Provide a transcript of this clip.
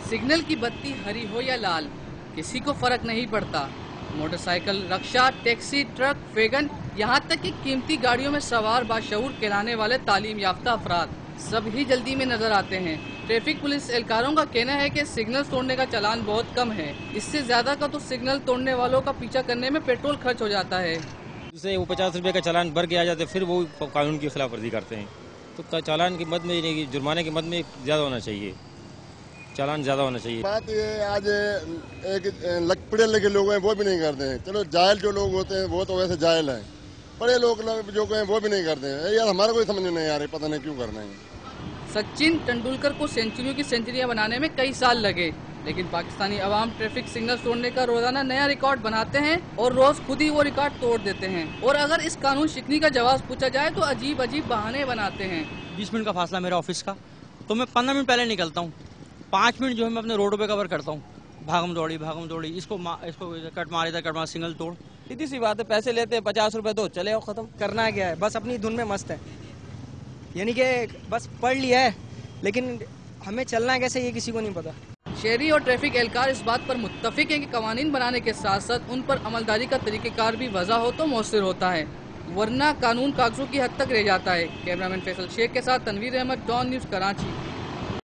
Signal की बत्ती हरी हो या लाल, किसी को फर्क नहीं पड़ता। मोटरसाइकिल, रक्षा, टैक्सी, ट्रक, वैगन, यहाँ तक कि कीमती गाड़ियों में सवार बाशऊर कहलाने वाले तालीम याफ्ता अफराद सब ही जल्दी में नजर आते हैं। ट्रैफिक पुलिस एहलकारों का कहना है कि सिग्नल तोड़ने का चालान बहुत कम है। इससे ज्यादा का तो सिग्नल तोड़ने वालों का पीछा करने में पेट्रोल खर्च हो जाता है। उससे वो 50 रुपये का चालान भर के आ जाते, फिर वो कानून की खिलाफ वर्जी करते हैं। तो चालान की मद में, जुर्माने की मद में ज़्यादा होना चाहिए, चालान ज़्यादा होना चाहिए। बात ये आज एक पढ़े लिखे लोग हैं वो भी नहीं करते हैं। चलो जाहिल जो लोग होते हैं वो तो वैसे जाहिल हैं, बड़े लोग जो हैं वो भी नहीं करते हैं। यार हमारा कोई समझ नहीं आ रही, पता नहीं क्यों करना है। सचिन तेंदुलकर को सेंचुरियों की सेंचुरियां बनाने में कई साल लगे, लेकिन पाकिस्तानी अवाम ट्रैफिक सिग्नल तोड़ने का रोजाना नया रिकॉर्ड बनाते हैं और रोज खुद ही वो रिकॉर्ड तोड़ देते हैं। और अगर इस कानून शिकनी का जवाब पूछा जाए तो अजीब अजीब बहाने बनाते हैं। 20 मिनट का फासला मेरा ऑफिस का, तो मैं 15 मिनट पहले निकलता हूँ। 5 मिनट जो है मैं अपने रोड पे कवर करता हूँ। भागम दौड़ी, इसको कट मार, इधर कट मार, सिग्नल तोड़। सीधी सी बात है, पैसे लेते हैं 50 रुपए दो, चले आओ, खत्म। करना क्या है, बस अपनी धुन में मस्त है। यानी कि बस पढ़ लिया है, लेकिन हमें चलना कैसे ये किसी को नहीं पता। शहरी और ट्रैफिक एहलकार इस बात पर मुत्तफिक हैं कि कवानीन बनाने के साथ साथ उन पर अमलदारी का तरीक़ेकार भी वज़ा हो तो मौसर होता है, वरना कानून कागजों की हद तक रह जाता है। कैमरामैन फैसल शेख के साथ तनवीर अहमद, डॉन न्यूज़, कराची।